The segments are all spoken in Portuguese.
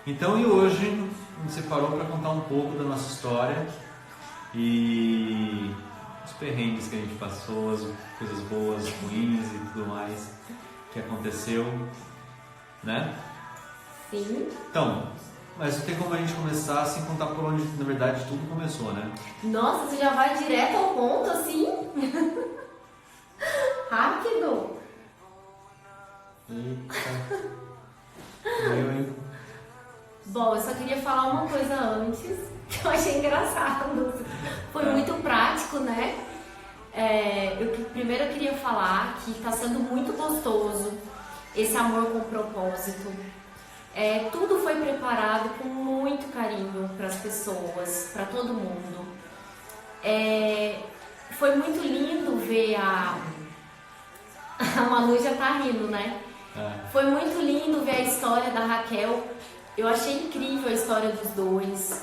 Então, e hoje a gente separou para contar um pouco da nossa história e os perrengues que a gente passou, as coisas boas, ruins e tudo mais que aconteceu, né? Sim. Então, mas não tem como a gente começar sem contar por onde, na verdade, tudo começou, né? Nossa, você já vai direto ao ponto, assim? Rápido. Eita. Eu, hein? Bom, eu só queria falar uma coisa antes, que eu achei engraçado. Foi muito prático, né? Primeiro eu queria falar que tá sendo muito gostoso esse amor com propósito. Tudo foi preparado com muito carinho para as pessoas, para todo mundo. Foi muito lindo ver a Manu já tá rindo, né? Foi muito lindo ver a história da Raquel. Eu achei incrível a história dos dois.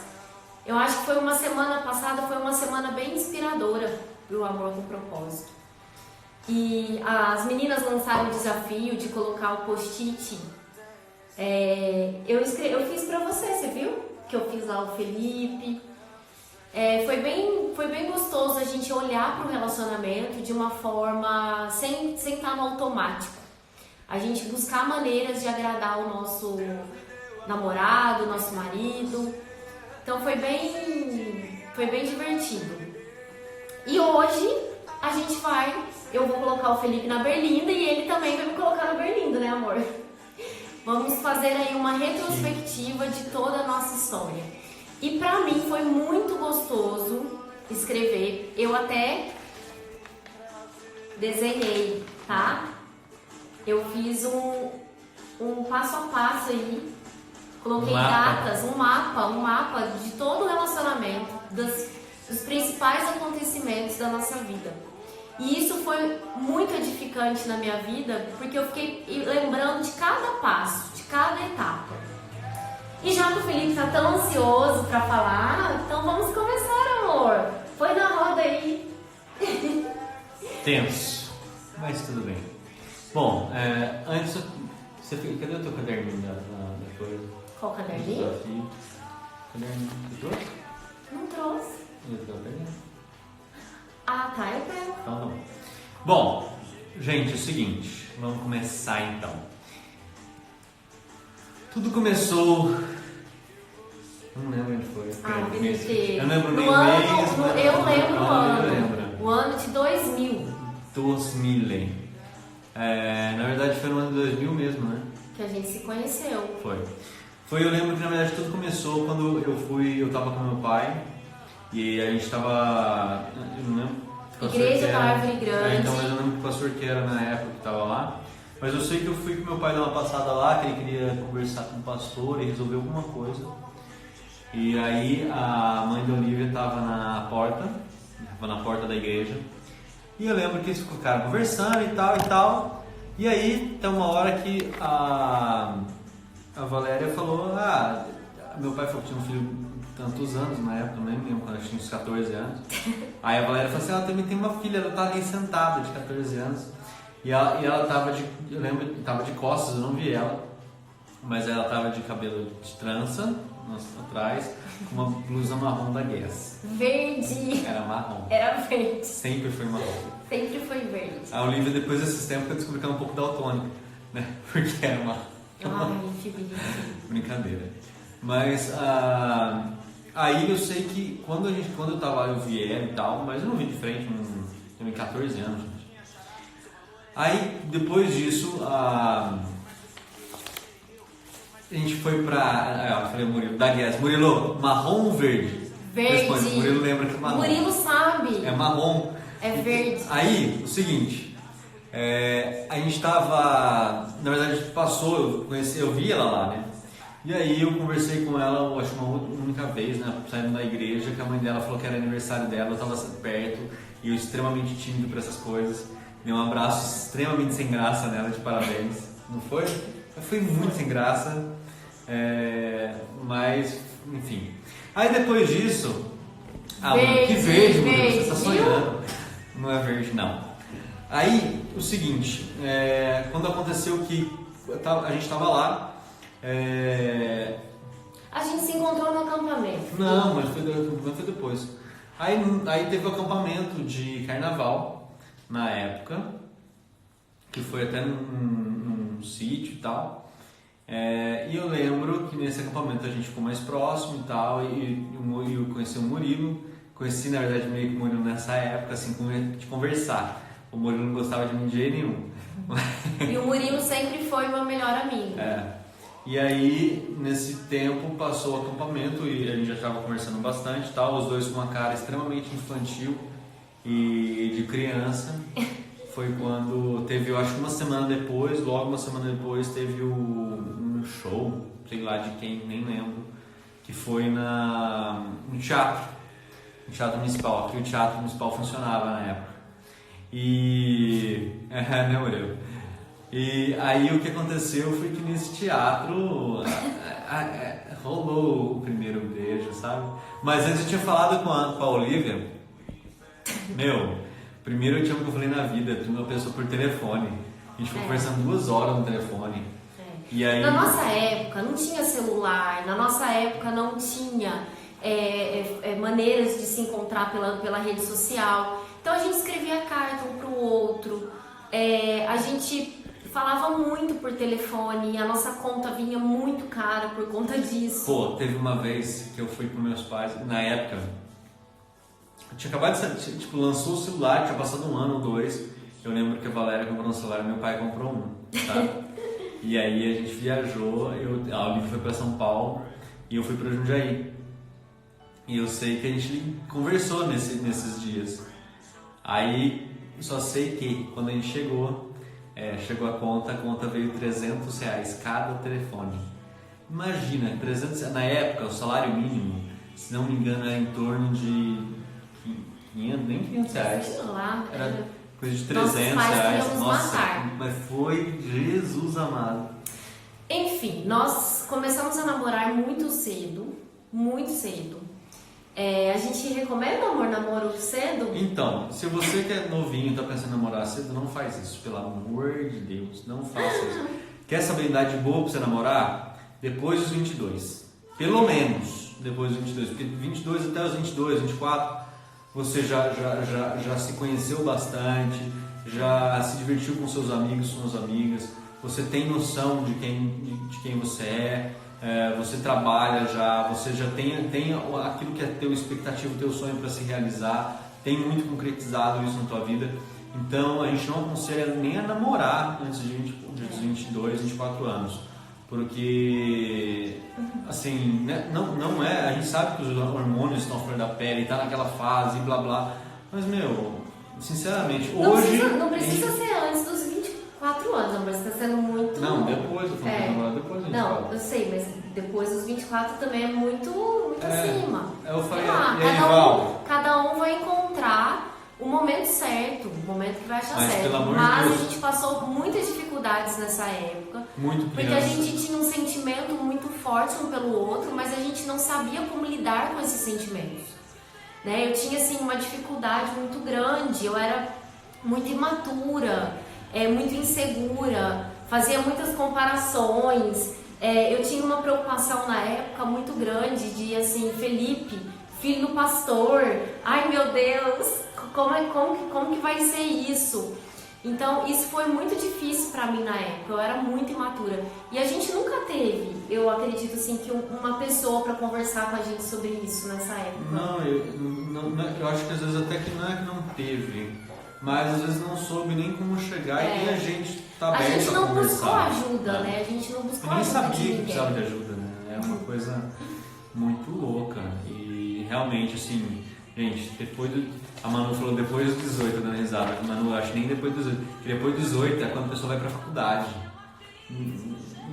Eu acho que foi uma semana passada, foi uma semana bem inspiradora pro Amor com Propósito. E as meninas lançaram o desafio de colocar o post-it. Eu fiz pra você viu? Que eu fiz lá o Felipe. Foi bem gostoso a gente olhar pro relacionamento de uma forma sem estar no automático. A gente buscar maneiras de agradar o nosso namorado, nosso marido. Então foi bem divertido. E hoje eu vou colocar o Felipe na berlinda e ele também vai me colocar na berlinda, né, amor? Vamos fazer aí uma retrospectiva de toda a nossa história. E pra mim foi muito gostoso escrever. Eu até desenhei, tá? Eu fiz um passo a passo aí. Coloquei datas, um mapa de todo o relacionamento, dos principais acontecimentos da nossa vida. E isso foi muito edificante na minha vida, porque eu fiquei lembrando de cada passo, de cada etapa. E já que o Felipe tá tão ansioso pra falar, então vamos começar, amor. Põe na roda aí. Tenso, mas tudo bem. Bom, antes, cadê o teu caderninho da coisa? Qual caderninho? Desafio. Caderninho, você trouxe? Não trouxe. E o teu caderninho? Ah, tá, eu pego. Então tá bom. Bom, gente, é o seguinte, vamos começar então. Tudo começou... Não lembro onde foi. Eu lembro nem o o mês. Eu lembro o ano. O ano de 2000. 2000. Na verdade foi no ano de 2000 mesmo, né? Que a gente se conheceu. Eu lembro que na verdade tudo começou quando eu tava com meu pai e a gente tava, eu não lembro, Igreja da Árvore Grande. Então eu não lembro que pastor que era na época que tava lá, mas eu sei que eu fui com meu pai dar uma passada lá, que ele queria conversar com o pastor e resolver alguma coisa. E aí a mãe da Olivia tava na porta da igreja. E eu lembro que eles ficaram conversando e tal. E aí tem uma hora que a Valéria falou, meu pai falou que tinha um filho de tantos anos na época, não lembro, quando eu tinha uns 14 anos. Aí a Valéria falou assim, ela também tem uma filha, ela tá ali sentada de 14 anos. E ela tava eu lembro, tava de costas, eu não vi ela, mas ela tava de cabelo de trança, atrás, com uma blusa marrom da Guess. Verde. Era marrom. Era verde. Sempre foi marrom. Sempre foi verde. A Olivia, depois desses tempos, eu descobri que era um pouco daltônica, né? Porque era uma... Ai, que bonitinho. Brincadeira. Mas aí eu sei que quando eu tava lá, eu vi ela e tal, mas eu não vi de frente, eu tinha 14 anos, gente. Aí depois disso, a gente foi pra. Eu falei, Murilo, da Guess. Murilo, marrom ou verde? Verde. Responde, Murilo lembra que é marrom. Murilo sabe. É marrom. É verde. Aí, o seguinte, a gente tava. Na verdade, a gente passou, eu vi ela lá, né? E aí eu conversei com ela, acho que uma única vez, né? Saindo da igreja, que a mãe dela falou que era aniversário dela, eu tava perto, e eu extremamente tímido pra essas coisas. Dei um abraço extremamente sem graça nela, de parabéns. Não foi? Foi muito sem graça, mas, enfim. Aí depois disso... Verde, que verde, verde, você tá sonhando. Não é verde, não. Aí, o seguinte, quando aconteceu que a gente tava lá, se encontrou no acampamento. Não, mas foi depois. Aí teve o acampamento de carnaval, na época, que foi até num sítio e tal. E eu lembro que nesse acampamento a gente ficou mais próximo e tal, e eu conheci o Murilo. Conheci, na verdade, meio que o Murilo nessa época, assim, de conversar. O Murilo não gostava de mim de jeito nenhum. E o Murilo sempre foi meu melhor amigo. E aí, nesse tempo, passou o acampamento e a gente já estava conversando bastante e tal, os dois com uma cara extremamente infantil e de criança. Foi quando teve, eu acho que uma semana depois, teve um show, sei lá de quem, nem lembro, que foi no teatro municipal, aqui o teatro municipal funcionava na época. Né, Murilo? E aí o que aconteceu foi que nesse teatro rolou o primeiro beijo, sabe? Mas antes eu tinha falado com a Olivia, primeiro eu tinha que eu falei na vida, de uma pessoa por telefone. A gente ficou conversando 2 horas no telefone. E aí... Na nossa época não tinha celular, na nossa época não tinha maneiras de se encontrar pela rede social. Então a gente escrevia carta um pro outro, a gente falava muito por telefone e a nossa conta vinha muito cara por conta disso. Pô, teve uma vez que eu fui com meus pais, na época, eu tinha acabado de lançou o celular, tinha passado 1 ano ou 2, eu lembro que a Valéria comprou um celular e meu pai comprou um, tá? E aí a gente viajou, a Olivia foi pra São Paulo e eu fui pra Jundiaí. E eu sei que a gente conversou nesses dias. Aí, só sei que quando a gente chegou a conta veio R$300 cada telefone. Imagina, 300, na época o salário mínimo, se não me engano, era em torno de 500, nem R$500. Sei lá, era coisa de R$300. Nossa, mas foi Jesus amado. Enfim, nós começamos a namorar muito cedo, muito cedo. A gente recomenda namoro cedo? Então, se você que é novinho e tá pensando em namorar cedo, não faz isso, pelo amor de Deus, não faça isso. Quer saber a idade boa pra você namorar? Depois dos 22, pelo menos depois dos 22, porque 22 até os 22, 24, você já se conheceu bastante, já se divertiu com seus amigos, suas amigas, você tem noção de quem você é. Você trabalha já, você já tem aquilo que é teu expectativa, teu sonho para se realizar, tem muito concretizado isso na tua vida. Então a gente não aconselha nem a namorar antes de 22, 24 anos, porque assim, né, não é, a gente sabe que os hormônios estão fora da pele, tá naquela fase, blá blá, mas sinceramente, hoje... Não precisa ser antes dos 24 anos, mas está sendo muito... Não, depois, eu falei namorar depois dos 24. Não, eu sei, mas depois dos 24 também é muito acima. Eu falei, cada um vai encontrar o momento certo, o momento que vai achar certo. Pelo amor mas de Deus, a gente passou muitas dificuldades nessa época. Muito porque a gente tinha um sentimento muito forte um pelo outro, mas a gente não sabia como lidar com esses sentimentos. Né? Eu tinha assim, uma dificuldade muito grande, eu era muito imatura, muito insegura, fazia muitas comparações. Eu tinha uma preocupação na época muito grande de assim, Felipe, filho do pastor, ai meu Deus, como que vai ser isso? Então isso foi muito difícil pra mim na época, eu era muito imatura. E a gente nunca teve, eu acredito assim, que uma pessoa pra conversar com a gente sobre isso nessa época. Não, eu acho que às vezes até que não teve, mas às vezes não soube nem como chegar e nem a gente tá aberto a conversar. A gente não buscou ajuda, né? A gente não buscou ajuda. Eu nem sabia que precisava de ajuda, né? É uma coisa muito louca. E realmente, assim, gente, a Manu falou depois dos 18, dando risada. Manu, eu acho que nem depois dos 18. Porque depois dos 18 é quando a pessoa vai pra faculdade.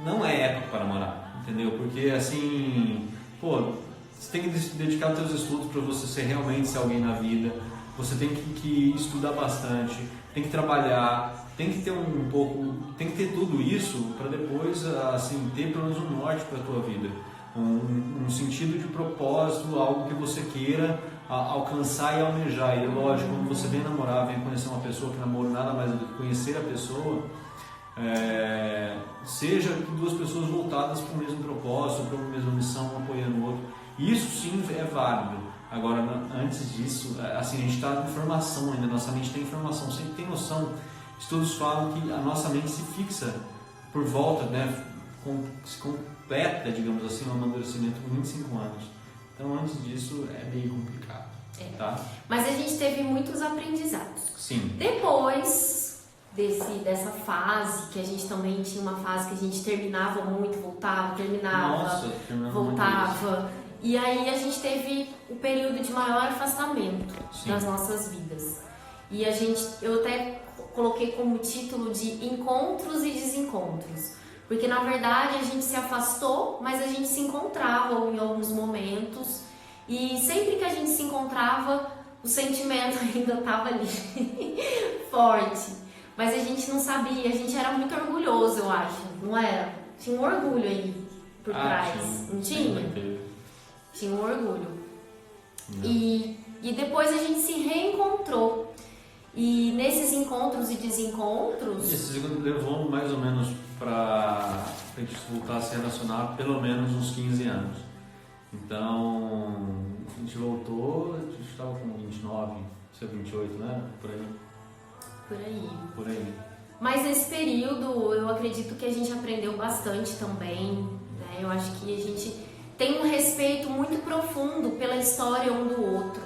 Não é época para namorar, entendeu? Porque, assim, você tem que dedicar os seus estudos para você ser realmente alguém na vida. Você tem que estudar bastante, tem que trabalhar, tem que ter tem que ter tudo isso para depois, assim, ter pelo menos um norte para a tua vida, um sentido de propósito, algo que você queira alcançar e almejar. E lógico, quando você vem namorar, vem conhecer uma pessoa, que namoro nada mais do que conhecer a pessoa, seja duas pessoas voltadas para o mesmo propósito, para uma mesma missão, um apoiando o Isso sim é válido. Agora, antes disso, assim, a gente está em formação ainda, nossa mente tem informação, sempre tem noção. Estudos falam que a nossa mente se fixa por volta, né, se completa, digamos assim, um amadurecimento com 25 anos. Então, antes disso, é meio complicado. Tá? Mas a gente teve muitos aprendizados. Sim. Depois dessa fase, que a gente também tinha uma fase que a gente terminava muito, voltava, voltava. E aí a gente teve o período de maior afastamento das nossas vidas. E eu até coloquei como título de encontros e desencontros. Porque na verdade a gente se afastou, mas a gente se encontrava em alguns momentos. E sempre que a gente se encontrava, o sentimento ainda estava ali, forte. Mas a gente não sabia, a gente era muito orgulhoso, eu acho, não era? Tinha um orgulho aí por trás, não tinha? Tinha um orgulho. E depois a gente se reencontrou. E nesses encontros e desencontros... Esse levou mais ou menos para a gente voltar a se relacionar pelo menos uns 15 anos. Então, a gente voltou, a gente estava com 29, 28, né? Por aí. Mas nesse período, eu acredito que a gente aprendeu bastante também, né? Eu acho que a gente tem um respeito muito profundo pela história um do outro.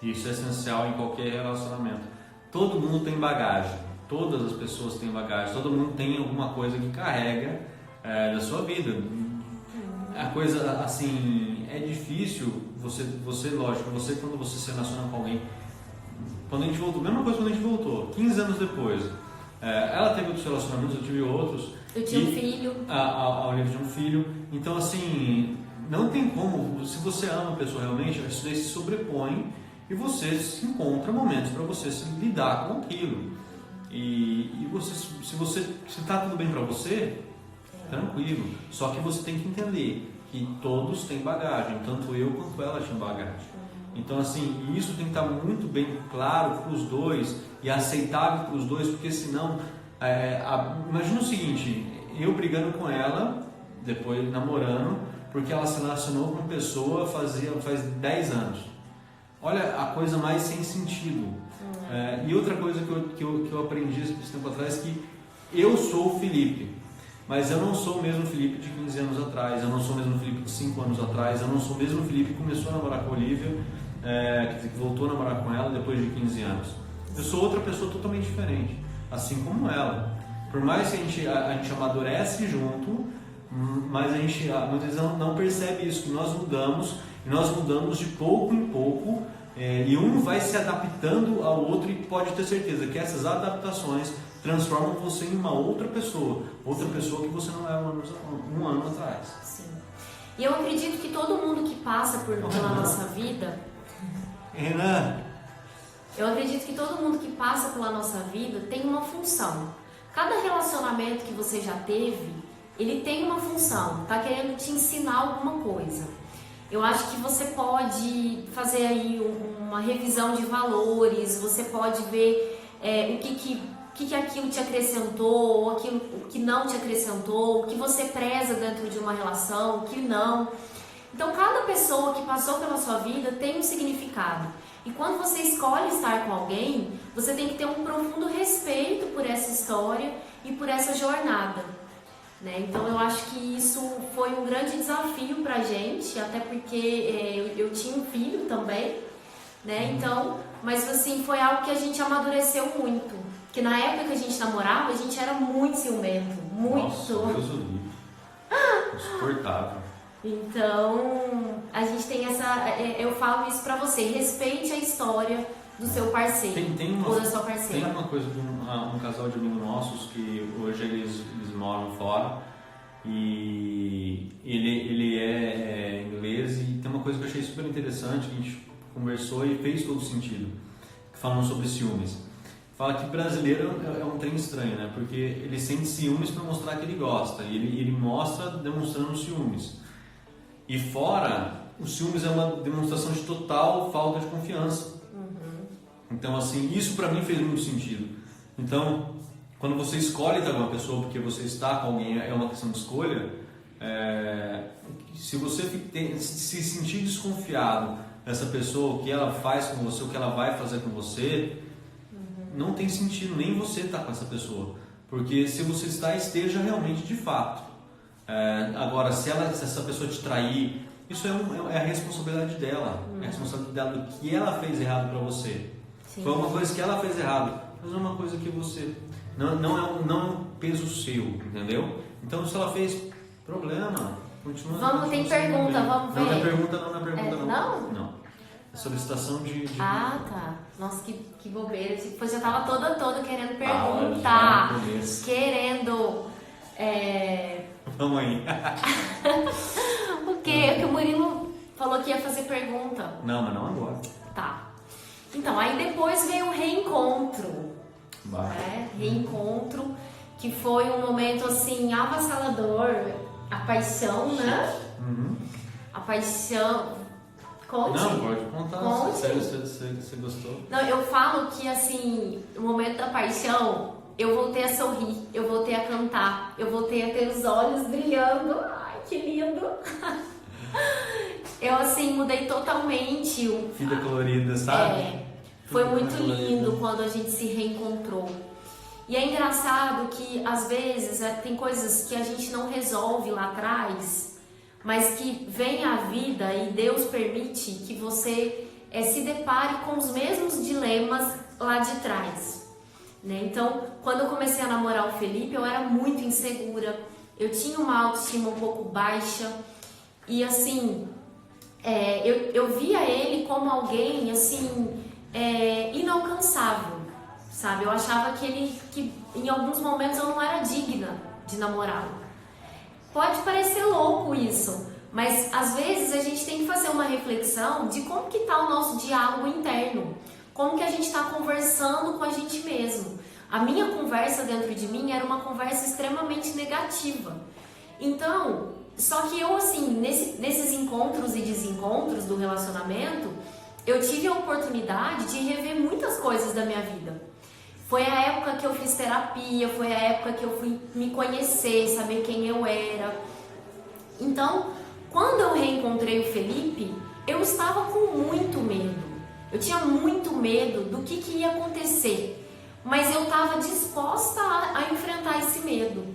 Isso é essencial em qualquer relacionamento. Todo mundo tem bagagem, todas as pessoas têm bagagem, todo mundo tem alguma coisa que carrega da sua vida. A coisa, assim, é difícil, lógico, quando você se relaciona com alguém, quando a gente voltou, mesma coisa quando a gente voltou, 15 anos depois, ela teve outros relacionamentos, eu tive outros. Eu tinha um filho. A Olivia tinha um filho, então assim, não tem como, se você ama a pessoa realmente, isso daí se sobrepõe e você se encontra momentos para você se lidar com aquilo. E você, se está tudo bem para você, tranquilo. Só que você tem que entender que todos têm bagagem, tanto eu quanto ela tinham bagagem. Então, assim, isso tem que estar muito bem claro para os dois e aceitável para os dois, porque senão, imagina o seguinte, eu brigando com ela, depois namorando, porque ela se relacionou com uma pessoa faz 10 anos. Olha, a coisa mais sem sentido. E outra coisa que eu aprendi esse tempo atrás, que eu sou o Felipe. Mas eu não sou o mesmo Felipe de 15 anos atrás, eu não sou o mesmo Felipe de 5 anos atrás, eu não sou o mesmo Felipe que começou a namorar com a Olivia, que voltou a namorar com ela depois de 15 anos. Eu sou outra pessoa totalmente diferente, assim como ela. Por mais que a gente amadurece junto, mas a gente muitas vezes não percebe isso, que nós mudamos, e nós mudamos de pouco em pouco, e um vai se adaptando ao outro, e pode ter certeza que essas adaptações transformam você em uma outra pessoa que você não era um ano atrás. Sim. E eu acredito que todo mundo que passa pela nossa vida... Renan! Eu acredito que todo mundo que passa pela nossa vida tem uma função. Cada relacionamento que você já teve, ele tem uma função, está querendo te ensinar alguma coisa. Eu acho que você pode fazer aí uma revisão de valores, você pode ver o que aquilo te acrescentou, o que não te acrescentou, o que você preza dentro de uma relação, o que não. Então, cada pessoa que passou pela sua vida tem um significado. E quando você escolhe estar com alguém, você tem que ter um profundo respeito por essa história e por essa jornada, né? Então, eu acho que isso foi um grande desafio pra gente, até porque eu tinha um filho também, né? Então, mas assim, foi algo que a gente amadureceu muito. Porque na época que a gente namorava, a gente era muito ciumento, muito. Nossa, Deus do livro. Insuportável. Então, a gente tem eu falo isso pra você, respeite a história do seu parceiro ou da sua parceira. Tem uma coisa de um casal de amigos nossos que hoje eles moram fora e ele é inglês, e tem uma coisa que eu achei super interessante, que a gente conversou e fez todo sentido, falando sobre ciúmes. Fala que brasileiro é um trem estranho, né? Porque ele sente ciúmes para mostrar que ele gosta, e ele mostra demonstrando ciúmes. E fora, o ciúmes é uma demonstração de total falta de confiança. Então, assim, isso para mim fez muito sentido. Então, quando você escolhe estar com uma pessoa porque você está com alguém, é uma questão de escolha, se Se você se sentir desconfiado dessa pessoa, o que ela faz com você, o que ela vai fazer com você, não tem sentido nem você estar com essa pessoa. Porque se você está, esteja realmente de fato. Agora, se essa pessoa te trair, isso é a responsabilidade dela. É a responsabilidade dela do que ela fez errado para você. Sim. Foi uma coisa que ela fez errado, mas não é uma coisa que você... Não é um peso seu, entendeu? Então, se ela fez problema, continua... Tem pergunta, vamos ver. Não tem pergunta, não. Não? Não. É solicitação de... Ah, tá. Nossa, que bobeira. Depois eu tava toda querendo perguntar. Querendo... Vamos aí. O quê? Que o Murilo falou que ia fazer pergunta. Não, mas não agora. Tá. Então, aí depois veio o reencontro. Reencontro, que foi um momento assim avassalador. A paixão, né? Uhum. A paixão. Conte. Não, pode contar. Conte. Sério, você gostou? Não, eu falo que assim, no momento da paixão, eu voltei a sorrir, eu voltei a cantar, eu voltei a ter os olhos brilhando. Ai, que lindo! Eu assim, mudei totalmente. Vida colorida, sabe? Foi muito lindo quando a gente se reencontrou. E é engraçado que às vezes tem coisas que a gente não resolve lá atrás, mas que vem a vida e Deus permite que você se depare com os mesmos dilemas lá de trás, né? Então, quando eu comecei a namorar o Felipe, eu era muito insegura, eu tinha uma autoestima um pouco baixa e assim, eu via ele como alguém assim, inalcançável, sabe? Eu achava que em alguns momentos eu não era digna de namorá-lo. Pode parecer louco isso, mas às vezes a gente tem que fazer uma reflexão de como que está o nosso diálogo interno, como que a gente está conversando com a gente mesmo. A minha conversa dentro de mim era uma conversa extremamente negativa. Então, só que eu assim, nesses encontros e desencontros do relacionamento, eu tive a oportunidade de rever muitas coisas da minha vida. Foi a época que eu fiz terapia, foi a época que eu fui me conhecer, saber quem eu era. Então, quando eu reencontrei o Felipe, eu estava com muito medo. Eu tinha muito medo do que ia acontecer, mas eu estava disposta a enfrentar esse medo.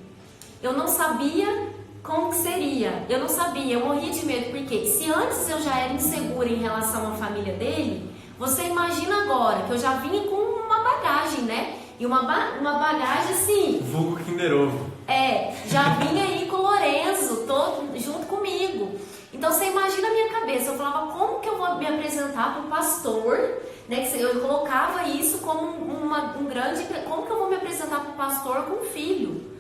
Eu não sabia como que seria, eu não sabia, eu morria de medo, porque se antes eu já era insegura em relação à família dele, você imagina agora que eu já vinha com uma bagagem, né? E uma bagagem assim... Vulgo Kinder Ovo. Já vinha aí com o Lorenzo, todo junto comigo. Então você imagina a minha cabeça, eu falava, como que eu vou me apresentar para o pastor, né? Eu colocava isso como um grande... Como que eu vou me apresentar para o pastor com um filho?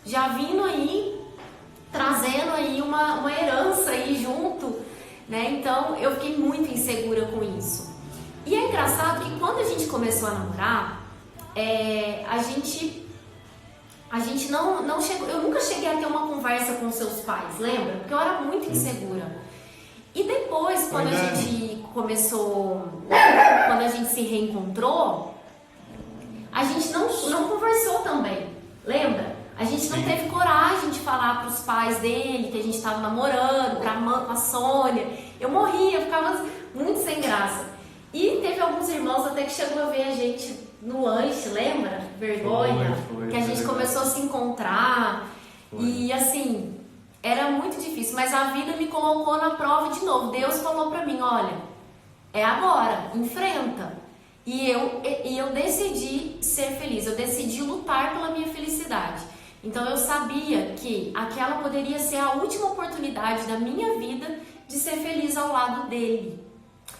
Já vindo aí, trazendo aí uma herança aí junto, né? Então eu fiquei muito insegura com isso. E é engraçado que quando a gente começou a namorar, a gente não chegou, eu nunca cheguei a ter uma conversa com seus pais, lembra? Porque eu era muito insegura. E depois, quando a gente quando a gente se reencontrou, a gente não conversou também, lembra? A gente não teve coragem de falar para os pais dele que a gente estava namorando, para a Sônia. Eu morria, eu ficava muito sem graça. E teve alguns irmãos até que chegou a ver a gente no lanche, lembra? Vergonha. Foi, que a gente começou a se encontrar. Foi. E assim, era muito difícil. Mas a vida me colocou na prova de novo. Deus falou pra mim, olha, é agora, enfrenta. E eu decidi ser feliz. Eu decidi lutar pela minha felicidade. Então eu sabia que aquela poderia ser a última oportunidade da minha vida de ser feliz ao lado dele.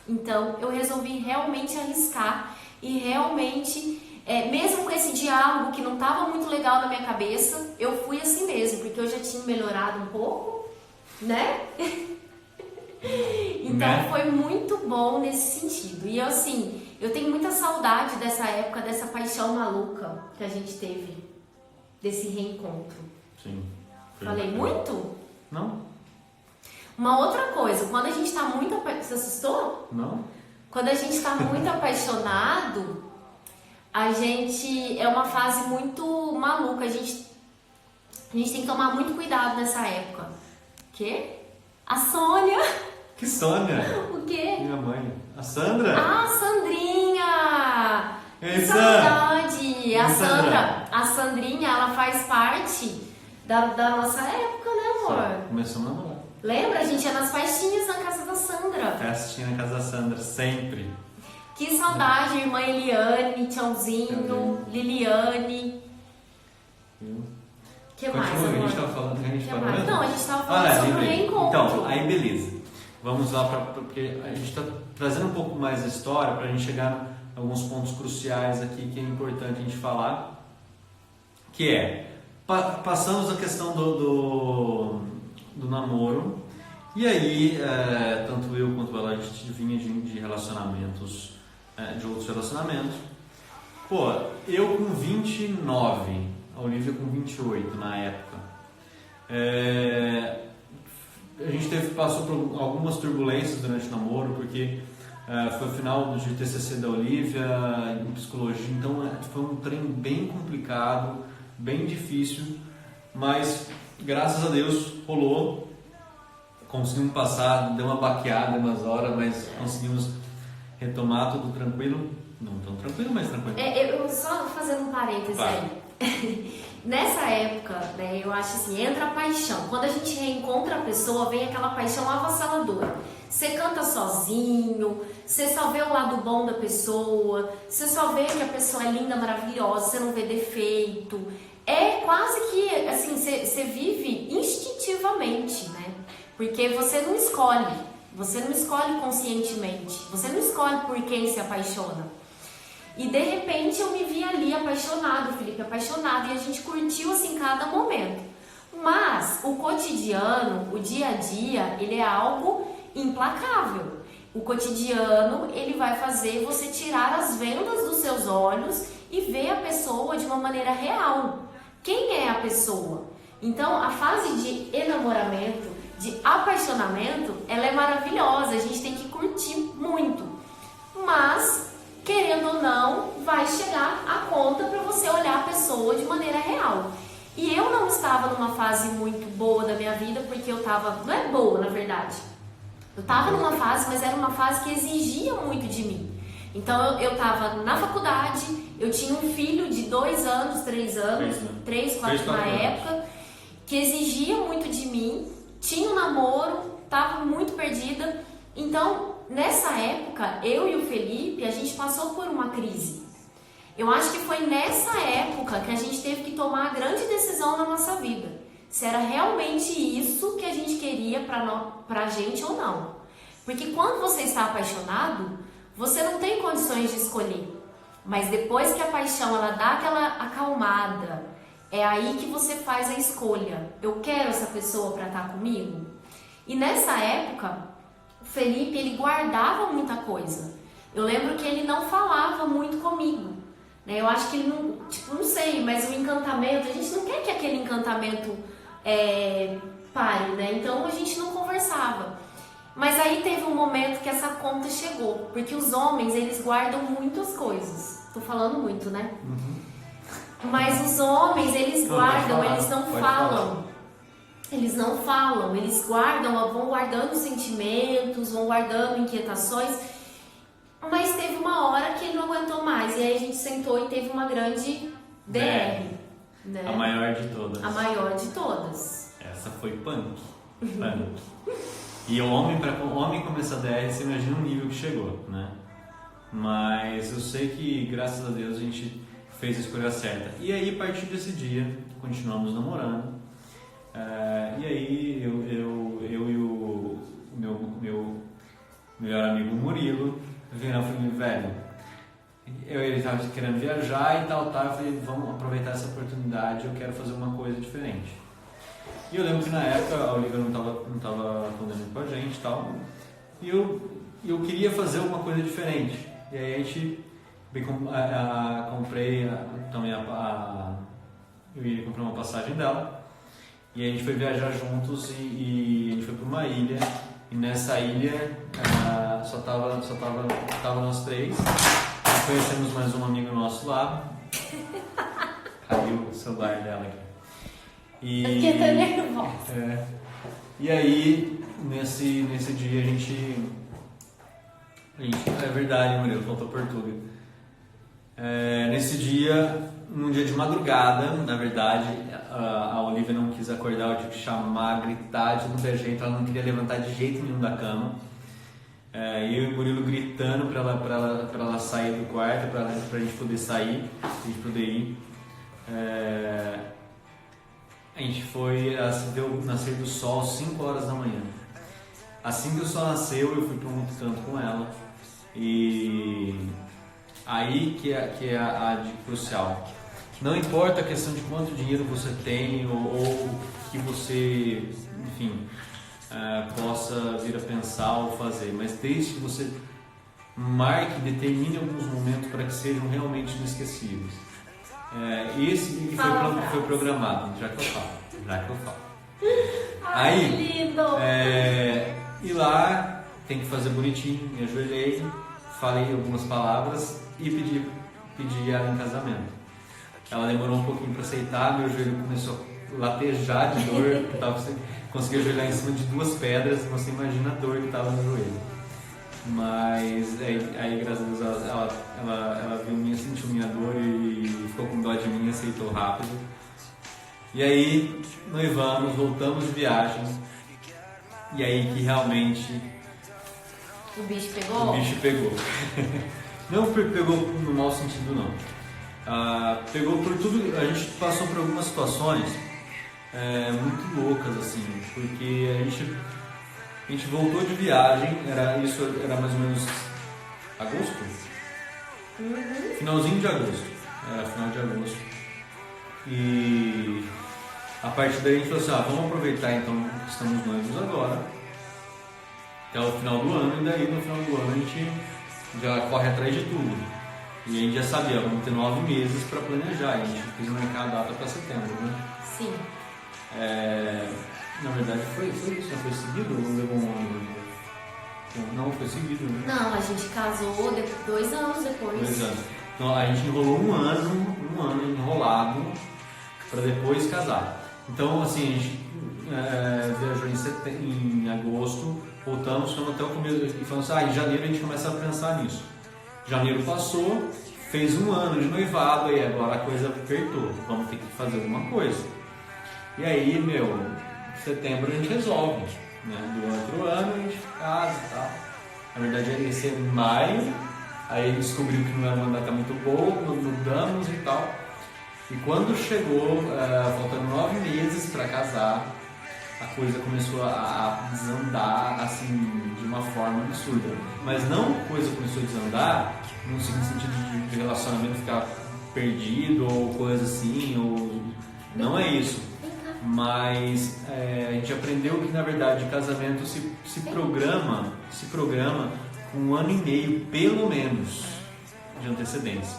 Então eu resolvi realmente arriscar e realmente, mesmo com esse diálogo que não estava muito legal na minha cabeça, eu fui assim mesmo, porque eu já tinha melhorado um pouco, né? Então foi muito bom nesse sentido. E eu tenho muita saudade dessa época, dessa paixão maluca que a gente teve, desse reencontro. Sim. Falei muito? Não. Uma outra coisa, quando a gente está muito apaixonado... Você assustou? Não. Quando a gente está muito apaixonado, a gente... É uma fase muito maluca. A gente tem que tomar muito cuidado nessa época. Quê? A Sônia. Que Sônia? O quê? Minha mãe. A Sandra? Ah, Sandrinha! Ei, Que Sandra. saudade! A Sandra, a Sandrinha, ela faz parte da nossa época, né, amor? Começou a namorar. Lembra? A gente ia nas festinhas na casa da Sandra. Festinha na casa da Sandra, sempre. Que saudade, irmã Eliane, Tchãozinho, Liliane. Viu? Que mais, Continua, amor? a gente tava falando, a gente Que parou mais? mesmo? Não, a gente tava falando sobre o lembrei. reencontro. Então, aí beleza. Vamos lá, porque a gente está trazendo um pouco mais da história para a gente chegar em alguns pontos cruciais aqui que é importante a gente falar. Que é, passamos a questão do namoro. E aí, tanto eu quanto ela, a gente vinha de relacionamentos, de outros relacionamentos. Pô, eu com 29, a Olivia com 28 na época. A gente passou por algumas turbulências durante o namoro, porque foi o final de TCC da Olivia, em psicologia, então foi um trem bem complicado, bem difícil, mas graças a Deus rolou. Conseguimos passar, deu uma baqueada umas horas, mas conseguimos retomar tudo tranquilo. Não tão tranquilo, mas tranquilo. Eu só fazendo um parênteses aí. Nessa época, né, eu acho assim, entra a paixão. Quando a gente reencontra a pessoa, vem aquela paixão avassaladora. Você canta sozinho, você só vê o lado bom da pessoa, você só vê que a pessoa é linda, maravilhosa, você não vê defeito. É quase que, assim, você vive instintivamente, né? Porque você não escolhe conscientemente, você não escolhe por quem se apaixona. E de repente eu me vi ali apaixonado, Felipe apaixonado, e a gente curtiu assim cada momento. Mas o cotidiano, o dia a dia, ele é algo implacável. O cotidiano, ele vai fazer você tirar as vendas dos seus olhos e ver a pessoa de uma maneira real. Quem é a pessoa? Então, a fase de enamoramento, de apaixonamento, ela é maravilhosa, a gente tem que curtir muito. Mas, querendo ou não, vai chegar a conta para você olhar a pessoa de maneira real. E eu não estava numa fase muito boa da minha vida, porque eu estava... Não é boa, na verdade. Eu estava numa fase, mas era uma fase que exigia muito de mim. Então, eu estava na faculdade, eu tinha um filho de 2 anos, 3 anos, 3, 4 na época, que exigia muito de mim. Tinha um namoro, estava muito perdida. Então, nessa época, eu e o Felipe, a gente passou por uma crise. Eu acho que foi nessa época que a gente teve que tomar a grande decisão na nossa vida. Se era realmente isso que a gente queria pra gente ou não. Porque quando você está apaixonado, você não tem condições de escolher. Mas depois que a paixão ela dá aquela acalmada, é aí que você faz a escolha. Eu quero essa pessoa para estar comigo? E nessa época, o Felipe, ele guardava muita coisa. Eu lembro que ele não falava muito comigo. Né? Eu acho que ele não... Tipo, não sei, mas o encantamento... A gente não quer que aquele encantamento pare, né? Então a gente não conversava. Mas aí teve um momento que essa conta chegou. Porque os homens, eles guardam muitas coisas. Tô falando muito, né? Mas os homens, eles guardam, eles não falam. Eles não falam, eles guardam, vão guardando sentimentos, vão guardando inquietações. Mas teve uma hora que ele não aguentou mais. E aí a gente sentou e teve uma grande DR. Né? A maior de todas. A maior de todas. Essa foi punk. E o homem começar a DR, você imagina o nível que chegou, né? Mas eu sei que, graças a Deus, a gente fez a escolha certa. E aí, a partir desse dia, continuamos namorando. E aí, eu e o meu melhor amigo Murilo vieram e falei, velho, ele estava querendo viajar e tal, eu falei, vamos aproveitar essa oportunidade, eu quero fazer uma coisa diferente. E eu lembro que na época a Olivia não estava respondendo com a gente e tal, e eu queria fazer uma coisa diferente. E aí a gente comprei também eu ia comprar uma passagem dela, e a gente foi viajar juntos e a gente foi para uma ilha, e nessa ilha só tava nós três. Conhecemos mais um amigo nosso lá. Caiu o celular dela aqui. Eu fiquei até nervosa. E aí nesse dia a gente é verdade, Murilo, faltou Portuga. Nesse dia, num dia de madrugada, na verdade, a Olivia não quis acordar, eu tive que chamar, gritar de todo jeito, ela não queria levantar de jeito nenhum da cama. Eu e o Murilo gritando para ela sair do quarto, para a gente poder sair, pra gente poder ir. A gente foi, viu o nascer do sol às 5 horas da manhã. Assim que o sol nasceu, eu fui para um outro canto com ela. E aí que é a dica crucial. Não importa a questão de quanto dinheiro você tem ou que você, enfim, possa vir a pensar ou fazer, mas desde que você marque, determine alguns momentos para que sejam realmente inesquecíveis. Esse foi programado, já que eu falo. Ai, que lindo! E lá tem que fazer bonitinho, me ajoelhei, falei algumas palavras e pedi ela em casamento. Ela demorou um pouquinho para aceitar, meu joelho começou a latejar de dor, consegui ajoelhar em cima de 2 pedras, você imagina a dor que estava no joelho. Mas aí graças a Deus ela viu sentiu minha dor e ficou com dó de mim, aceitou rápido. E aí noivamos, voltamos de viagem. E aí que realmente o bicho pegou? Não pegou no mau sentido, não. Pegou por tudo. A gente passou por algumas situações muito loucas, assim, porque a gente voltou de viagem, isso era mais ou menos agosto? Finalzinho de agosto. Era final de agosto. E a partir daí a gente falou assim, vamos aproveitar então que estamos noivos agora, até o final do ano, e daí no final do ano a gente já corre atrás de tudo. E a gente já sabia, vamos ter 9 meses para planejar, a gente quis marcar a data para setembro, né? Sim. Na verdade foi isso, foi seguido ou levou um ano? Não, foi seguido, né? Não, a gente casou 2 anos depois. 2 anos. Então a gente enrolou um ano enrolado para depois casar. Então assim, a gente viajou em agosto, voltamos, ficamos até o começo e falamos assim, em janeiro a gente começa a pensar nisso. Janeiro passou, fez 1 ano de noivado e agora a coisa apertou, vamos ter que fazer alguma coisa. E aí, setembro a gente resolve, né? Do outro ano a gente casa e tal. Na verdade esse é maio, aí ele descobriu que não era uma data muito boa, mudamos e tal. E quando chegou, faltando 9 meses para casar, a coisa começou a desandar assim de uma forma absurda. Mas não a coisa começou a desandar no sentido de relacionamento ficar perdido ou coisa assim, ou não é isso. Mas a gente aprendeu que na verdade o casamento se programa com 1 ano e meio pelo menos de antecedência.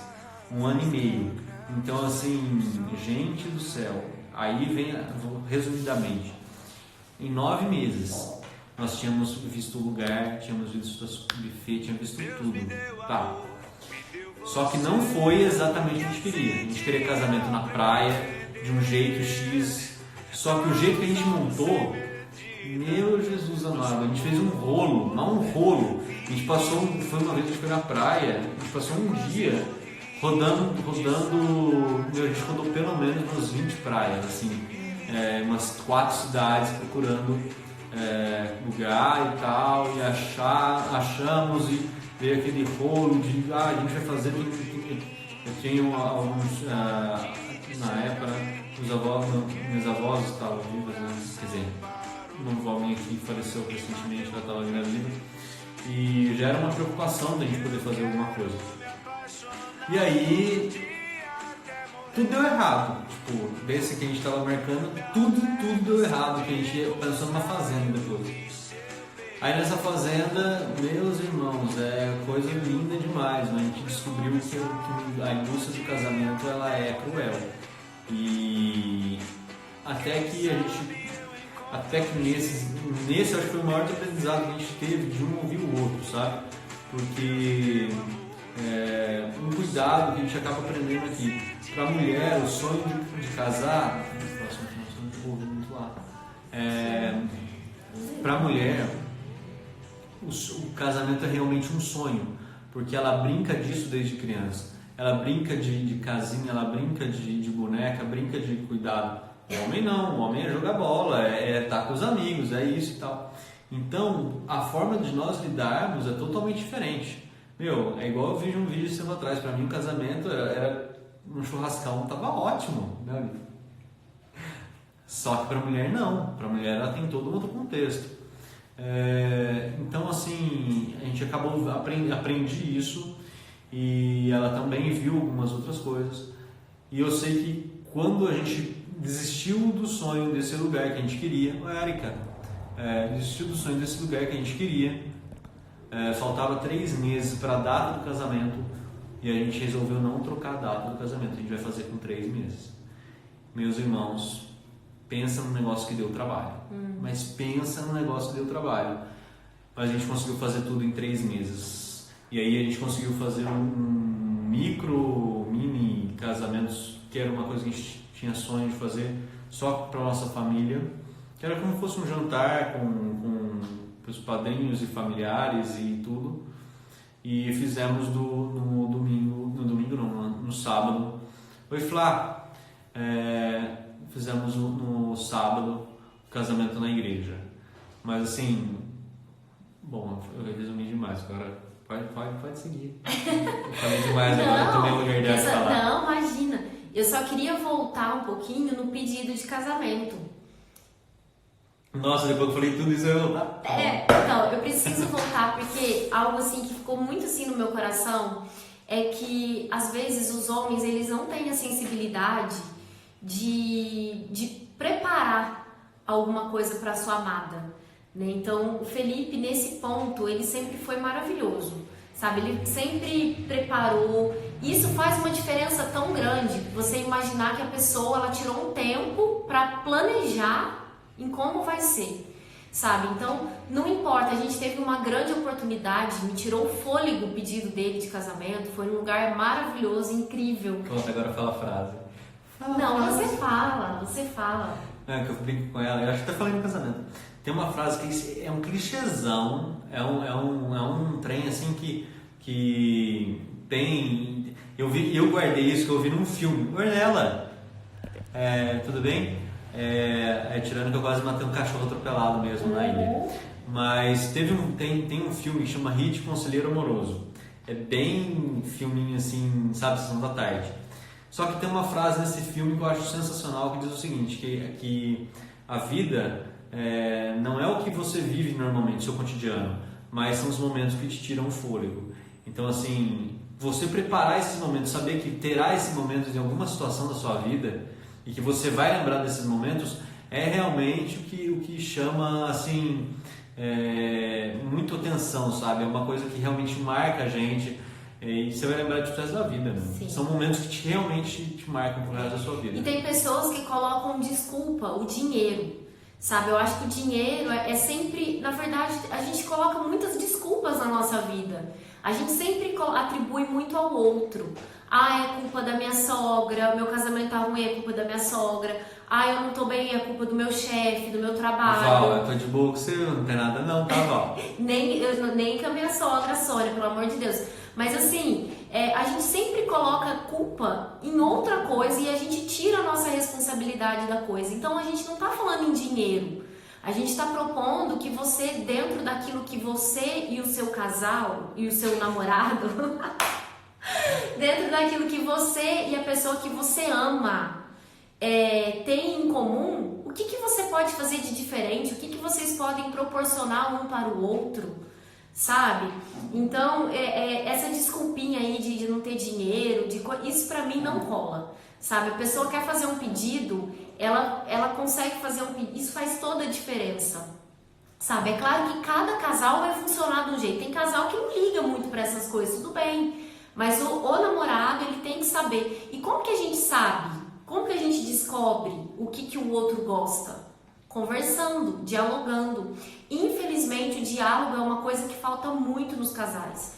1 ano e meio. Então assim, gente do céu, aí vem, resumidamente, em 9 meses nós tínhamos visto o lugar, tínhamos visto o buffet, tínhamos visto tudo. Tá. Só que não foi exatamente o que a gente queria. A gente queria casamento na praia, de um jeito X. Só que o jeito que a gente montou, meu Jesus amado, a gente fez um rolo, não um rolo. A gente passou, foi uma vez que a gente foi na praia, a gente passou um dia rodando, a gente rodou pelo menos umas 20 praias, assim, umas 4 cidades procurando lugar e tal, e achamos e veio aquele rolo de, a gente vai fazer, eu tenho alguns, na época, meus avós estavam vivos, né? Quer dizer, uma avó minha que faleceu recentemente, ela estava grávida, e já era uma preocupação da gente poder fazer alguma coisa. E aí, tudo deu errado, tipo, desse que a gente estava marcando, tudo deu errado, que a gente pensou numa fazenda depois. Aí nessa fazenda, meus irmãos, é coisa linda demais, né? A gente descobriu que a indústria do casamento ela é cruel. E até que nesse acho que foi o maior aprendizado que a gente teve de um ouvir o outro, sabe? Porque um cuidado que a gente acaba aprendendo aqui. Para a mulher, o sonho de casar, Para a mulher, o casamento é realmente um sonho, porque ela brinca disso desde criança. Ela brinca de casinha, ela brinca de boneca, brinca de cuidado. O homem não, o homem é jogar bola, é estar com os amigos, é isso e tal. Então, a forma de nós lidarmos é totalmente diferente. Meu, é igual eu vi um vídeo esse tempo atrás, para mim o casamento era um churrascão, tava ótimo, meu amigo. Só que para a mulher não, para a mulher ela tem todo um outro contexto. Então assim, a gente acabou, aprendi isso e ela também viu algumas outras coisas. E eu sei que quando a gente desistiu do sonho desse lugar que a gente queria, Érica, desistiu do sonho desse lugar que a gente queria, faltava 3 meses para a data do casamento e a gente resolveu não trocar a data do casamento, a gente vai fazer com 3 meses. Meus irmãos, pensa num negócio que deu trabalho, mas pensa num negócio que deu trabalho. Mas a gente conseguiu fazer tudo em 3 meses. E aí a gente conseguiu fazer um mini casamentos, que era uma coisa que a gente tinha sonho de fazer só para nossa família, que era como se fosse um jantar com os padrinhos e familiares e tudo. E fizemos no sábado. Oi, Flá! Fizemos no sábado o casamento na igreja. Mas assim, bom, eu resumi demais, agora pode seguir. Eu falei demais, agora eu tomei o lugar dela de falar. Não, imagina. Eu só queria voltar um pouquinho no pedido de casamento. Nossa, depois que eu falei tudo isso, eu... Então, eu preciso voltar porque algo assim que ficou muito assim no meu coração é que às vezes os homens, eles não têm a sensibilidade de preparar alguma coisa para sua amada, né? Então, o Felipe, nesse ponto, ele sempre foi maravilhoso, sabe? Ele sempre preparou. Isso faz uma diferença tão grande, você imaginar que a pessoa, ela tirou um tempo para planejar em como vai ser, sabe? Então, não importa, a gente teve uma grande oportunidade, me tirou o fôlego o pedido dele de casamento, foi um lugar maravilhoso, incrível. Pronto, agora fala a frase. Você fala. Que eu brinco com ela, eu acho que tá falando em casamento. Tem uma frase que é um clichêzão, é um trem assim que tem... Eu guardei isso que eu vi num filme. Ornella, tudo bem? Tirando que eu quase matei um cachorro atropelado mesmo na ilha. Mas tem um filme que chama Hit Conselheiro Amoroso. É bem filminho assim, sabe, sessão da tarde. Só que tem uma frase nesse filme que eu acho sensacional que diz o seguinte, que a vida não é o que você vive normalmente, seu cotidiano, mas são os momentos que te tiram o fôlego. Então assim, você preparar esses momentos, saber que terá esses momentos em alguma situação da sua vida e que você vai lembrar desses momentos, é realmente o que chama assim, muito atenção, sabe? É uma coisa que realmente marca a gente. E você vai lembrar disso pro resto da vida, né? São momentos que realmente te marcam pro resto da sua vida. E tem pessoas que colocam desculpa, o dinheiro, sabe? Eu acho que o dinheiro é sempre... Na verdade, a gente coloca muitas desculpas na nossa vida. A gente sempre atribui muito ao outro. É culpa da minha sogra, meu casamento tá ruim, é culpa da minha sogra. Eu não tô bem, é culpa do meu chefe, do meu trabalho. Val, eu tô de boa com você, não tem nada não, tá, Val? nem com a minha sogra, Sônia, pelo amor de Deus. Mas assim, a gente sempre coloca culpa em outra coisa e a gente tira a nossa responsabilidade da coisa. Então a gente não tá falando em dinheiro. A gente está propondo que você, dentro daquilo que você e o seu casal e o seu namorado, dentro daquilo que você e a pessoa que você ama têm em comum, o que você pode fazer de diferente, o que vocês podem proporcionar um para o outro, sabe? Então, essa desculpinha aí de não ter dinheiro, isso pra mim não rola, sabe? A pessoa quer fazer um pedido, ela consegue fazer um pedido, isso faz toda a diferença, sabe? É claro que cada casal vai funcionar de um jeito, tem casal que não liga muito pra essas coisas, tudo bem, mas o namorado, ele tem que saber. E como que a gente sabe? Como que a gente descobre o que o outro gosta? Conversando, dialogando. Infelizmente, o diálogo é uma coisa que falta muito nos casais.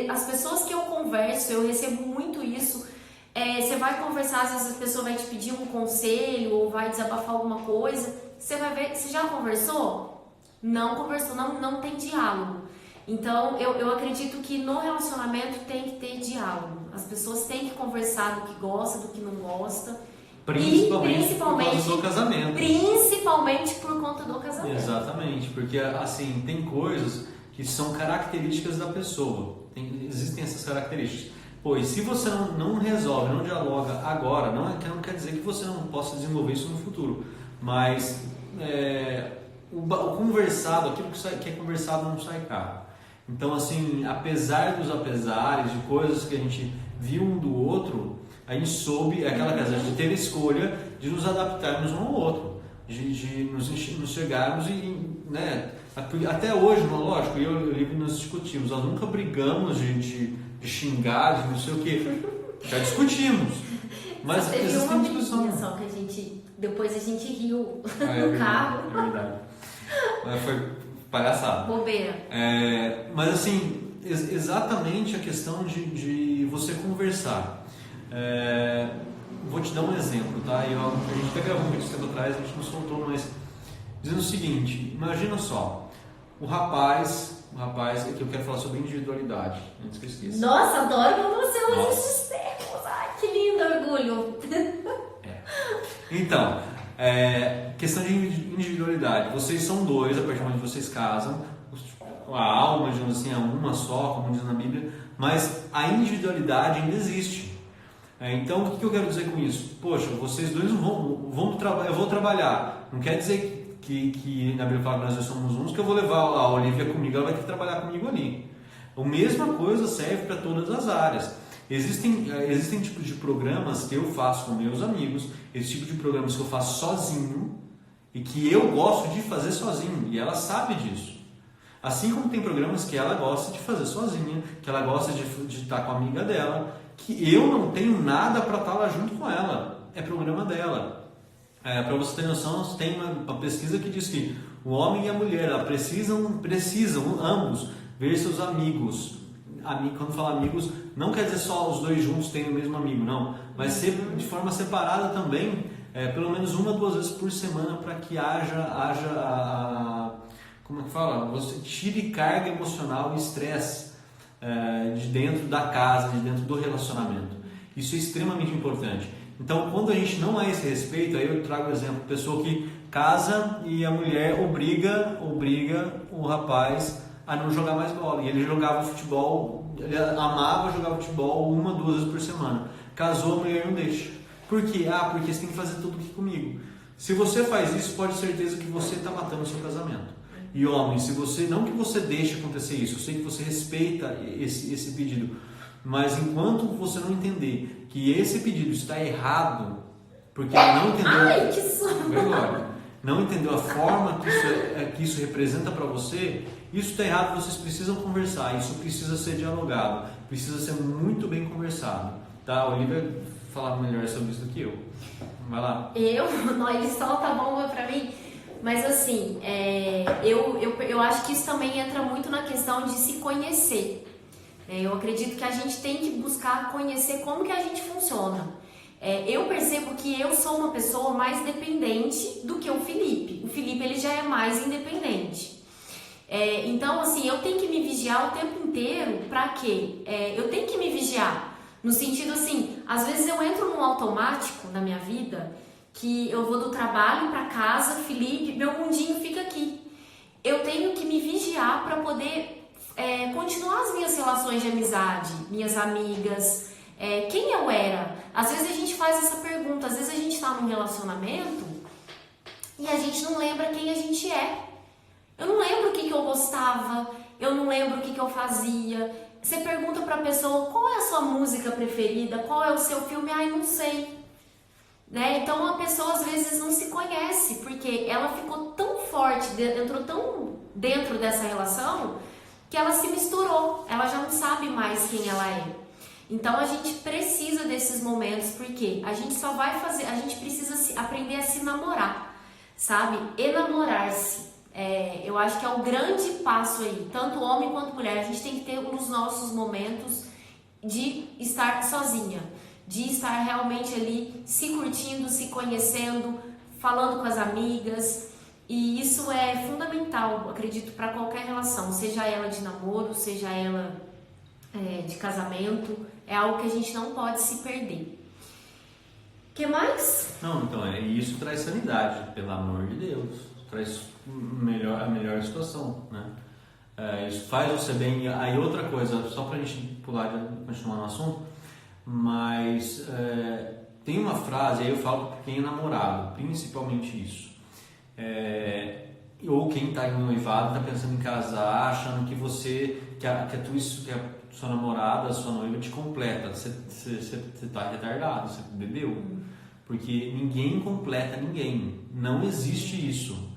As pessoas que eu converso, eu recebo muito isso. Você vai conversar, às vezes a pessoa vai te pedir um conselho ou vai desabafar alguma coisa você vai ver, você já conversou? Não conversou, não tem diálogo. Então, eu acredito que no relacionamento tem que ter diálogo. As pessoas têm que conversar do que gosta, do que não gosta. Principalmente por causa do casamento. Principalmente por conta do casamento. Exatamente, porque assim, tem coisas que são características da pessoa. Existem essas características. Pois se você não resolve, não dialoga agora, não quer dizer que você não possa desenvolver isso no futuro. Mas o conversado, aquilo que é conversado não sai caro. Então, assim, apesar dos apesares, de coisas que a gente viu um do outro, a gente soube, aquela coisa, de ter a escolha de nos adaptarmos um ao outro, de nos chegarmos e, né, até hoje, lógico, eu e o Olivia nos discutimos, nós nunca brigamos de xingar, de não sei o que, já discutimos, mas teve existem uma discussões. Só que depois a gente riu É no carro. É verdade. Mas foi palhaçada. Bobeira. Mas assim, exatamente a questão de você conversar. Vou te dar um exemplo, tá? A gente até gravou um vídeo tempo atrás, a gente não soltou, mas dizendo o seguinte, imagina só, o rapaz, que eu quero falar sobre individualidade, antes que eu esqueça. Nossa, adoro quando você usa esses termos. Ai, que lindo, orgulho. Então, questão de individualidade. Vocês são dois, a partir do momento que vocês casam, a alma, digamos assim, é uma só, como diz na Bíblia, mas a individualidade ainda existe. Então, o que eu quero dizer com isso? Poxa, vocês dois vão trabalhar, eu vou trabalhar. Não quer dizer que na Bíblia fala que nós dois somos uns, que eu vou levar a Olivia comigo, ela vai ter que trabalhar comigo ali. A mesma coisa serve para todas as áreas. Existem tipos de programas que eu faço com meus amigos, esse tipo de programas que eu faço sozinho e que eu gosto de fazer sozinho, e ela sabe disso. Assim como tem programas que ela gosta de fazer sozinha, que ela gosta de estar com a amiga dela, que eu não tenho nada para estar lá junto com ela, é programa dela. Para você ter noção, tem uma pesquisa que diz que o homem e a mulher precisam ambos ver seus amigos. Quando fala amigos, não quer dizer só os dois juntos terem o mesmo amigo, não, mas ser de forma separada também, pelo menos 1 ou 2 vezes por semana, para que haja como é que fala? Você tire carga emocional e estresse de dentro da casa, de dentro do relacionamento. Isso é extremamente importante. Então, quando a gente não há esse respeito, aí eu trago o exemplo, pessoa que casa e a mulher obriga o rapaz a não jogar mais bola. E ele jogava futebol, ele amava jogar futebol 1 ou 2 vezes por semana. Casou, a mulher não deixa. Por quê? Porque você tem que fazer tudo aqui comigo. Se você faz isso, pode ter certeza que você está matando o seu casamento. E homem, não que você deixe acontecer isso, eu sei que você respeita esse pedido, mas enquanto você não entender que esse pedido está errado, porque não entendeu, ai, que não entendeu a forma que isso representa para você, isso está errado, vocês precisam conversar, isso precisa ser dialogado, precisa ser muito bem conversado. Tá? A Olivia vai falar melhor sobre isso do que eu. Vai lá. Não, ele solta a bomba para mim. Mas assim, eu acho que isso também entra muito na questão de se conhecer. Eu acredito que a gente tem que buscar conhecer como que a gente funciona. Eu percebo que eu sou uma pessoa mais dependente do que o Felipe. O Felipe, ele já é mais independente. Então, assim, eu tenho que me vigiar o tempo inteiro. Pra quê? Eu tenho que me vigiar. No sentido assim, às vezes eu entro num automático na minha vida, que eu vou do trabalho para casa, Felipe, meu mundinho fica aqui. Eu tenho que me vigiar para poder continuar as minhas relações de amizade, minhas amigas, quem eu era. Às vezes a gente faz essa pergunta, às vezes a gente está num relacionamento e a gente não lembra quem a gente é. Eu não lembro o que eu gostava, eu não lembro o que eu fazia. Você pergunta para a pessoa qual é a sua música preferida, qual é o seu filme, não sei. Então a pessoa às vezes não se conhece, porque ela ficou tão forte, entrou tão dentro dessa relação, que ela se misturou, ela já não sabe mais quem ela é. Então a gente precisa desses momentos, porque a gente a gente precisa aprender a se namorar, sabe? Enamorar-se. Eu acho que é o grande passo aí, tanto homem quanto mulher. A gente tem que ter os nossos momentos de estar sozinha, de estar realmente ali se curtindo, se conhecendo, falando com as amigas. E isso é fundamental, acredito, para qualquer relação, seja ela de namoro, seja ela de casamento, é algo que a gente não pode se perder. O que mais? Não, então, isso traz sanidade, pelo amor de Deus. Traz a melhor situação, né? Isso faz você bem. Aí outra coisa, só pra gente pular e continuar no assunto, mas tem uma frase, aí eu falo pra quem é namorado, principalmente isso. Ou quem está em noivado, está pensando em casar, achando que a sua namorada, a sua noiva te completa. Você está retardado, você bebeu. Porque ninguém completa ninguém. Não existe isso.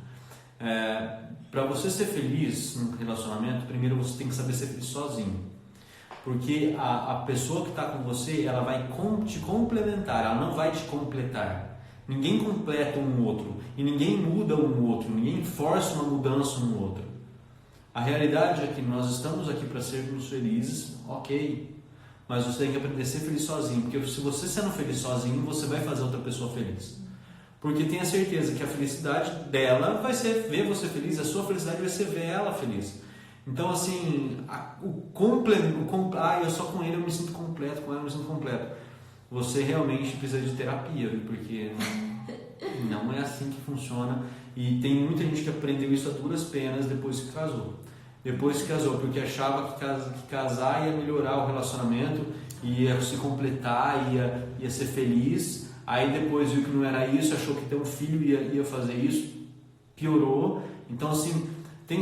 Para você ser feliz num relacionamento, primeiro você tem que saber ser feliz sozinho. Porque a pessoa que está com você, ela vai te complementar, ela não vai te completar. Ninguém completa um outro e ninguém muda um outro, ninguém força uma mudança no outro. A realidade é que nós estamos aqui para sermos felizes, ok, mas você tem que aprender a ser feliz sozinho, porque se você sendo feliz sozinho, você vai fazer outra pessoa feliz. Porque tenha certeza que a felicidade dela vai ser ver você feliz, a sua felicidade vai ser ver ela feliz. Então assim, eu só com ele eu me sinto completo, com ela eu me sinto completo. Você realmente precisa de terapia, porque não é assim que funciona. E tem muita gente que aprendeu isso a duras penas depois que casou. Porque achava que casar ia melhorar o relacionamento, ia se completar, ia ser feliz. Aí depois viu que não era isso, achou que ter um filho ia fazer isso, piorou. Então assim,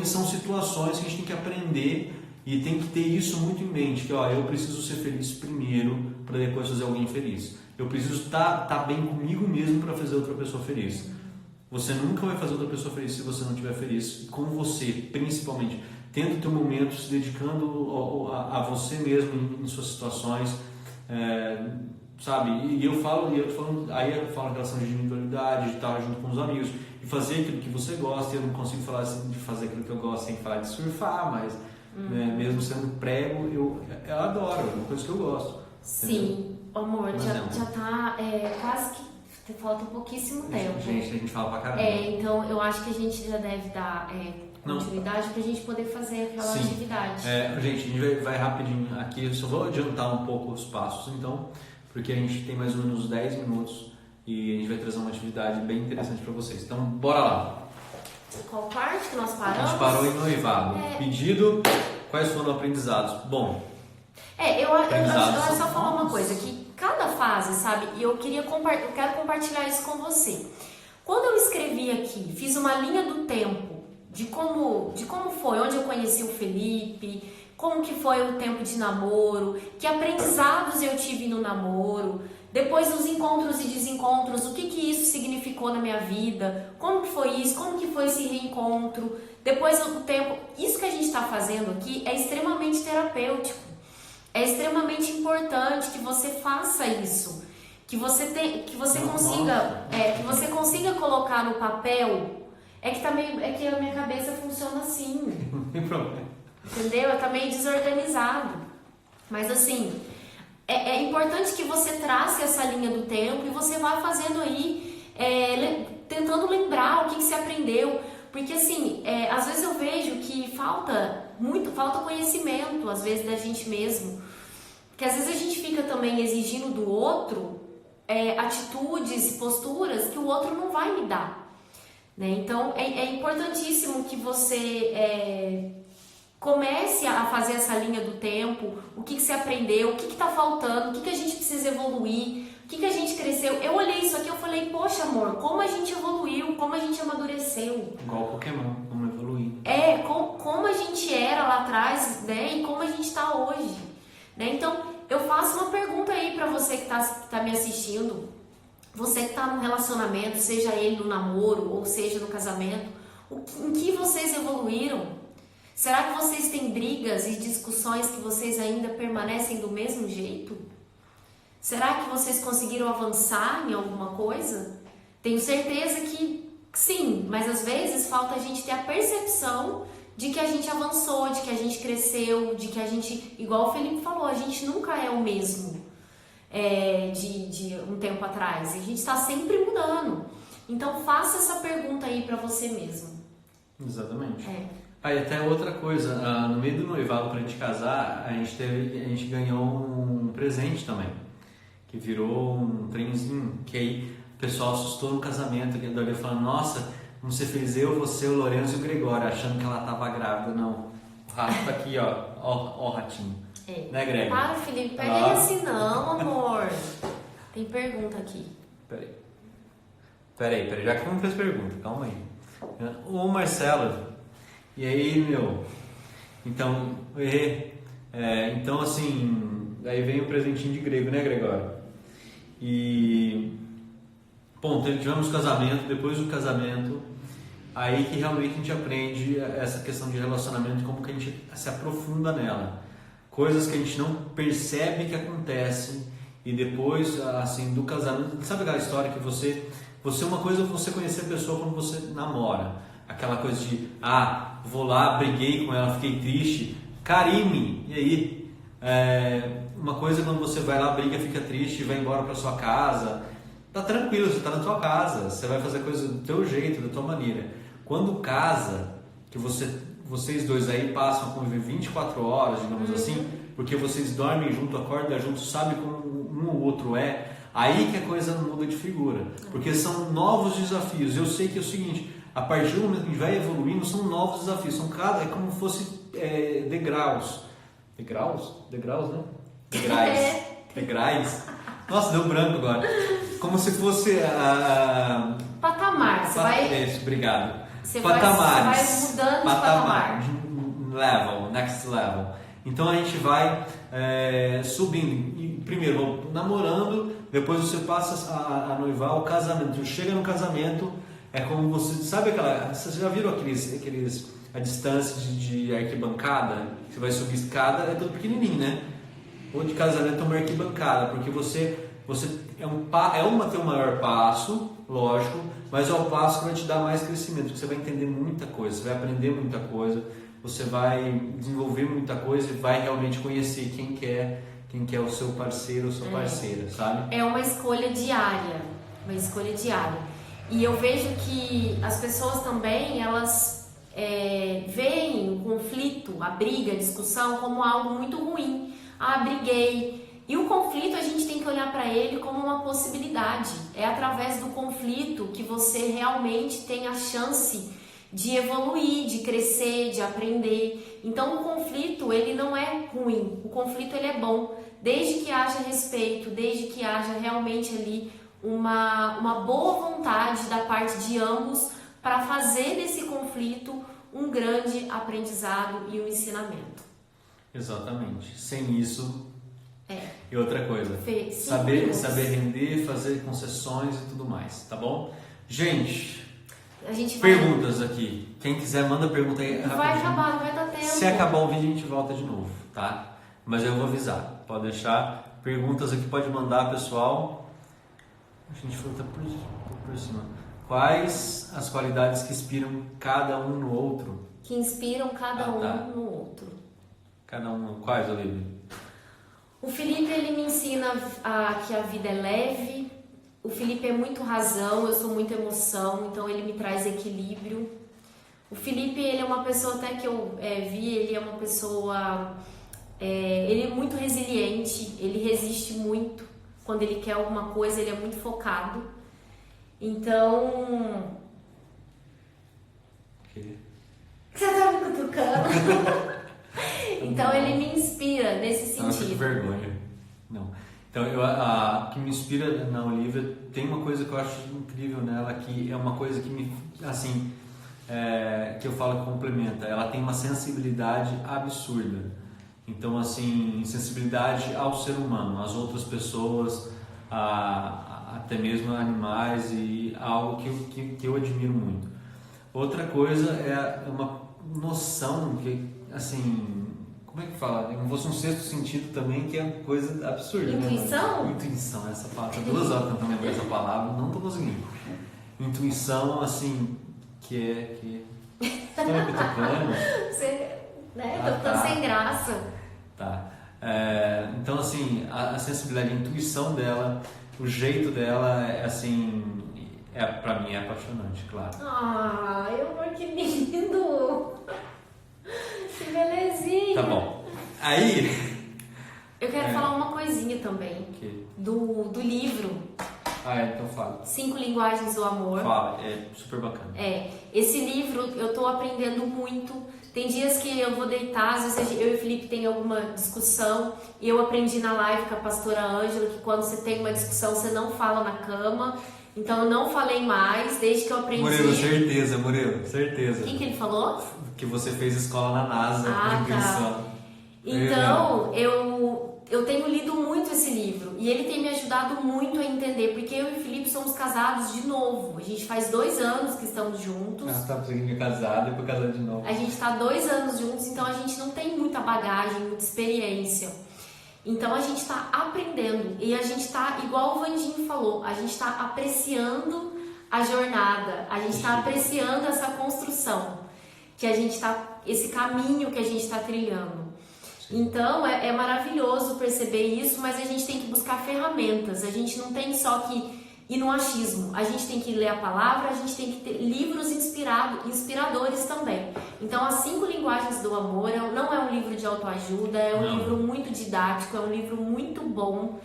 são situações que a gente tem que aprender. E tem que ter isso muito em mente, que eu preciso ser feliz primeiro para depois fazer alguém feliz. Eu preciso estar bem comigo mesmo para fazer outra pessoa feliz. Você nunca vai fazer outra pessoa feliz se você não estiver feliz com você, principalmente. Tendo o teu momento se dedicando a você mesmo em suas situações, sabe? Aí eu falo em relação de individualidade, de estar junto com os amigos e fazer aquilo que você gosta. Eu não consigo falar assim, de fazer aquilo que eu gosto sem falar de surfar, mas mesmo sendo prego, eu adoro, é uma coisa que eu gosto. Sim, amor, já tá quase que falta pouquíssimo tempo. Gente, a gente fala pra caramba. Então eu acho que a gente já deve dar continuidade pra gente poder fazer aquela atividade. Gente, a gente vai rapidinho aqui, eu só vou adiantar um pouco os passos, então, porque a gente tem mais ou menos 10 minutos e a gente vai trazer uma atividade bem interessante pra vocês. Então, bora lá. Qual parte que nós paramos? A gente parou em noivado. Pedido, quais foram os aprendizados? Bom, eu só falar uma coisa, que cada fase, sabe, e eu quero compartilhar isso com você. Quando eu escrevi aqui, fiz uma linha do tempo, de como foi, onde eu conheci o Felipe, como que foi o tempo de namoro, que aprendizados eu tive no namoro, depois dos encontros e desencontros, o que isso significou na minha vida, como que foi isso, como que foi esse reencontro, depois do tempo. Isso que a gente está fazendo aqui é extremamente terapêutico, é extremamente importante que você faça isso, que você consiga colocar no papel. É que a minha cabeça funciona assim. Não tem problema. Entendeu? Tá meio desorganizado. Mas assim, é importante que você trace essa linha do tempo e você vá fazendo aí, tentando lembrar o que você aprendeu. Porque assim, às vezes eu vejo que falta conhecimento, às vezes, da gente mesmo. Que às vezes a gente fica também exigindo do outro atitudes e posturas que o outro não vai me dar. Né? Então é importantíssimo que você comece a fazer essa linha do tempo, o que você aprendeu, o que está faltando, o que a gente precisa evoluir, o que a gente cresceu. Eu olhei isso aqui e falei, poxa amor, como a gente evoluiu, como a gente amadureceu. Igual Pokémon, como evoluir. Como a gente era lá atrás, né? E como a gente está hoje. Né? Então eu faço uma pergunta aí para você que tá me assistindo. Você que está num relacionamento, seja ele no namoro ou seja no casamento, em que vocês evoluíram? Será que vocês têm brigas e discussões que vocês ainda permanecem do mesmo jeito? Será que vocês conseguiram avançar em alguma coisa? Tenho certeza que sim, mas às vezes falta a gente ter a percepção de que a gente avançou, de que a gente cresceu, de que a gente, igual o Felipe falou, a gente nunca é o mesmo de um tempo atrás. A gente está sempre mudando. Então faça essa pergunta aí pra você mesmo. Exatamente. É. Aí até outra coisa, no meio do noivado pra gente casar, a gente ganhou um presente também, que virou um trenzinho, que aí o pessoal assustou no casamento, que ali falando, nossa, vamos ser feliz eu, você, o Lourenço e o Gregório, achando que ela tava grávida. Não, o rato tá aqui, ó o ratinho. É. Né, Greg? Para, Felipe, pega ele assim não, amor. Tem pergunta aqui. Peraí, já que não fez pergunta, calma aí. Ô Marcelo, e aí, meu? Então, então assim, aí vem o presentinho de grego, né, Gregório? E, bom, tivemos casamento, depois do casamento, aí que realmente a gente aprende essa questão de relacionamento, como que a gente se aprofunda nela. Coisas que a gente não percebe que acontecem e depois, assim, do casamento, sabe aquela história que você uma coisa é você conhecer a pessoa quando você namora, aquela coisa de, vou lá, briguei com ela, fiquei triste, carime, e aí? Uma coisa é quando você vai lá, briga, fica triste, vai embora para sua casa, tá tranquilo, você tá na tua casa, você vai fazer a coisa do teu jeito, da tua maneira. Quando casa, que vocês dois aí passam a conviver 24 horas, digamos assim, porque vocês dormem junto, acordam junto, sabem como um ou outro é, aí que a coisa muda de figura, porque são novos desafios. Eu sei que é o seguinte, a partir do momento que a gente vai evoluindo, são novos desafios, é como se fosse degraus, né? Degraus. Nossa, deu branco agora. Como se fosse patamar. Isso, obrigado. Patamares. Vai mudando de patamar. Next level. Então a gente vai subindo. E, primeiro, namorando, depois você passa a noivar, o casamento. Chega no casamento, é como você. Sabe aquela. Vocês já viram aqueles a distância de arquibancada? Você vai subir escada, é tudo pequenininho, né? Ou de casamento é uma arquibancada, porque você tem um maior passo, lógico, mas é o passo que vai te dar mais crescimento, porque você vai entender muita coisa, você vai aprender muita coisa, você vai desenvolver muita coisa e vai realmente conhecer quem que é o seu parceiro ou sua parceira, sabe? É uma escolha diária, E eu vejo que as pessoas também, elas veem o conflito, a briga, a discussão como algo muito ruim. Briguei. E o conflito a gente tem que olhar para ele como uma possibilidade. É através do conflito que você realmente tem a chance de evoluir, de crescer, de aprender. Então o conflito ele não é ruim, o conflito ele é bom, desde que haja respeito, desde que haja realmente ali uma boa vontade da parte de ambos para fazer desse conflito um grande aprendizado e um ensinamento. Exatamente. Sem isso. E outra coisa, saber render, fazer concessões e tudo mais, tá bom? Gente, perguntas aqui. Quem quiser, manda pergunta aí. Vai acabar, não vai dar tempo. Se acabar o vídeo, a gente volta de novo, tá? Mas eu vou avisar. Pode deixar. Perguntas aqui, pode mandar, pessoal. A gente foi por cima. Quais as qualidades que inspiram cada um no outro? Que inspiram cada um no outro. Cada um. Quais, Olivia? O Felipe, ele me ensina que a vida é leve. O Felipe é muito razão, eu sou muito emoção, então ele me traz equilíbrio. O Felipe, ele é uma pessoa até que eu vi, ele é uma pessoa... ele é muito resiliente, ele resiste muito. Quando ele quer alguma coisa, ele é muito focado. Então... Você tá me cutucando? Então ele me inspira nesse sentido. Que vergonha. Não. Então, o que me inspira na Olivia, tem uma coisa que eu acho incrível nela, que é uma coisa que me, assim, que eu falo que complementa. Ela tem uma sensibilidade absurda. Então, assim, sensibilidade ao ser humano, às outras pessoas, até mesmo a animais, e algo que eu admiro muito. Outra coisa é uma noção que, assim, como é que fala? Como fosse um sexto sentido também, que é uma coisa absurda. Intuição? Né? Intuição, essa palavra. 2 horas tentando lembrar essa palavra, não tô conseguindo. Intuição, assim, que tá me cutucando? Você, né? Tô sem graça. Tá. Então, assim, a sensibilidade, a intuição dela, o jeito dela, assim, Pra mim é apaixonante, claro. Ai, amor, que lindo! Que belezinha! Tá bom. Aí... Eu quero falar uma coisinha também. Que? Do livro. Então fala. 5 Linguagens do Amor. Fala, é super bacana. Esse livro eu tô aprendendo muito. Tem dias que eu vou deitar, às vezes eu e o Felipe tem alguma discussão. E eu aprendi na live com a pastora Ângela que quando você tem uma discussão, você não fala na cama. Então eu não falei mais, desde que eu aprendi. Murilo, certeza. O que ele falou? Que você fez escola na NASA. Tá. Então, eu tenho lido muito esse livro e ele tem me ajudado muito a entender, porque eu e o Felipe somos casados de novo. A gente faz 2 anos que estamos juntos. Tá conseguindo casar, depois casar de novo. A gente tá 2 anos juntos, então a gente não tem muita bagagem, muita experiência. Então a gente tá aprendendo e a gente tá, igual o Vandinho falou, a gente tá apreciando a jornada, a gente tá apreciando essa construção, que a gente tá, esse caminho que a gente tá trilhando. Então é maravilhoso perceber isso, mas a gente tem que buscar ferramentas. A gente não tem só que ir no achismo. A gente tem que ler a palavra, a gente tem que ter livros inspiradores também. Então, As 5 Linguagens do Amor não é um livro de autoajuda, é um livro muito didático, é um livro muito bom.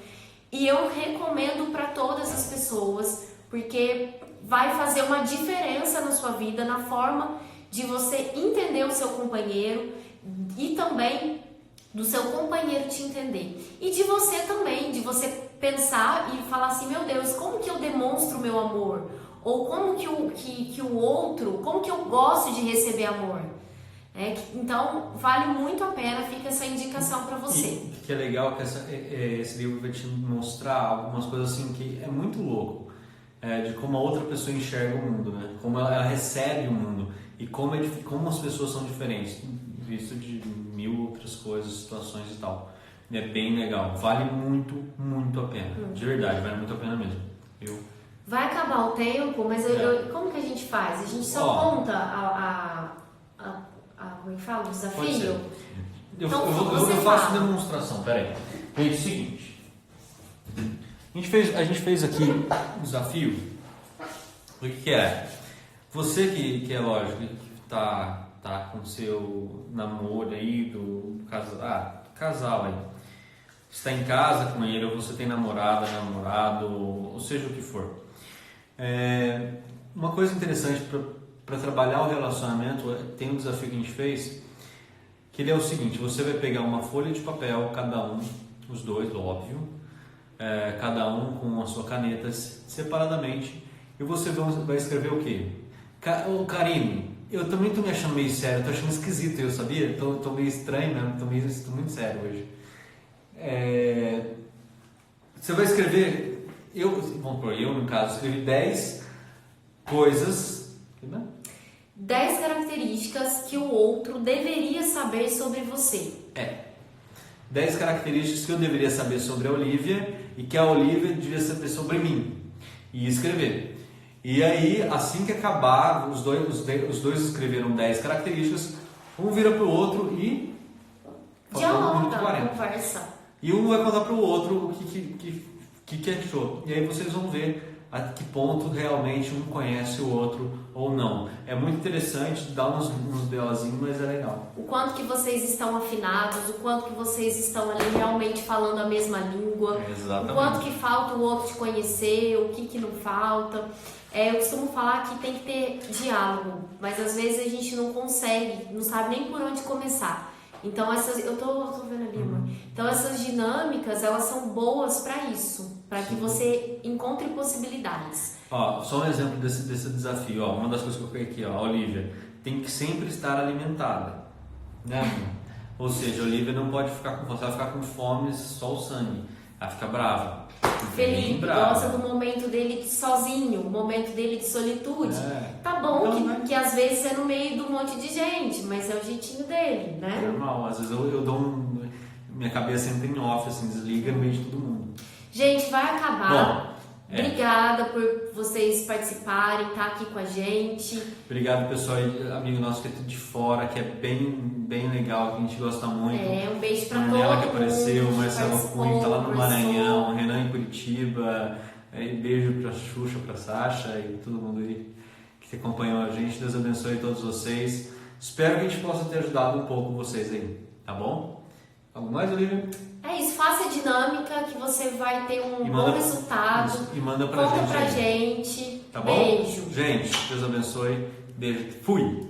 E eu recomendo para todas as pessoas, porque vai fazer uma diferença na sua vida, na forma de você entender o seu companheiro e também do seu companheiro te entender. E de você também, de você pensar e falar assim, meu Deus, como que eu demonstro o meu amor? Ou como que o outro, como que eu gosto de receber amor? Então, vale muito a pena, fica essa indicação para você. E que é legal que esse livro vai te mostrar algumas coisas assim que é muito louco. De como a outra pessoa enxerga o mundo, né? Como ela recebe o mundo e como as pessoas são diferentes, visto de 1000 outras coisas, situações e tal. É bem legal, vale muito, muito a pena. De verdade, vale muito a pena mesmo. Vai acabar o tempo, mas como que a gente faz? A gente só conta como é que fala? O desafio? Eu faço demonstração, peraí. É o seguinte. A gente fez aqui um desafio. O que é? Você que é lógico, que tá com seu namoro aí, do casal aí. Está em casa com ele, ou você tem namorado, ou seja o que for. Uma coisa interessante para trabalhar o relacionamento, tem um desafio que a gente fez, que ele é o seguinte: você vai pegar uma folha de papel, cada um, os dois, óbvio, cada um com a sua caneta separadamente, e você vai escrever o quê? Karine, eu também tô me achando meio sério, tô achando esquisito, eu sabia? Tô meio estranho mesmo, tô muito sério hoje. Você vai escrever, eu no caso, escrevi 10 coisas, né? 10 características que o outro deveria saber sobre você. 10 características que eu deveria saber sobre a Olivia e que a Olivia devia saber sobre mim. E escrever. E aí, assim que acabar, os dois escreveram 10 características, um vira pro outro e... dialoga, conversa. E um vai contar pro outro o que achou. E aí vocês vão ver a que ponto realmente um conhece o outro ou não. É muito interessante, dá uns BOzinhos, mas é legal. O quanto que vocês estão afinados, o quanto que vocês estão ali realmente falando a mesma língua. Exatamente. O quanto que falta o outro te conhecer, o que não falta. Eu costumo falar que tem que ter diálogo, mas às vezes a gente não consegue, não sabe nem por onde começar. Então eu tô vendo ali, amor. Então essas dinâmicas, elas são boas para isso, para que você encontre possibilidades. Só um exemplo desse desafio. Uma das coisas que eu coloquei aqui, a Olivia tem que sempre estar alimentada, né? Ou seja, a Olivia não pode ficar com fome, só o sangue, ela fica brava. Felipe gosta do momento dele sozinho, o momento dele de solitude. Tá bom então, que às vezes é no meio de um monte de gente, mas é o jeitinho dele, né? Normal, às vezes eu dou minha cabeça entra em off, assim, desliga no meio de todo mundo. Gente, vai acabar. Obrigada por vocês participarem, estar aqui com a gente. Obrigado, pessoal, amigo nosso que é tudo de fora, que é bem legal, que a gente gosta muito. Um beijo pra todo mundo. Ela que apareceu, Marcelo Cunha, tá lá no Maranhão, Renan em Curitiba, Beijo pra Xuxa, pra Sasha e todo mundo aí que acompanhou a gente. Deus abençoe todos vocês. Espero que a gente possa ter ajudado um pouco vocês aí, tá bom? Algo mais, Olivia? É isso, faça a dinâmica que você vai ter um bom resultado. Isso, e manda pra Conta gente. pra gente. Tá bom? Beijo. Gente, Deus abençoe. Beijo. Fui!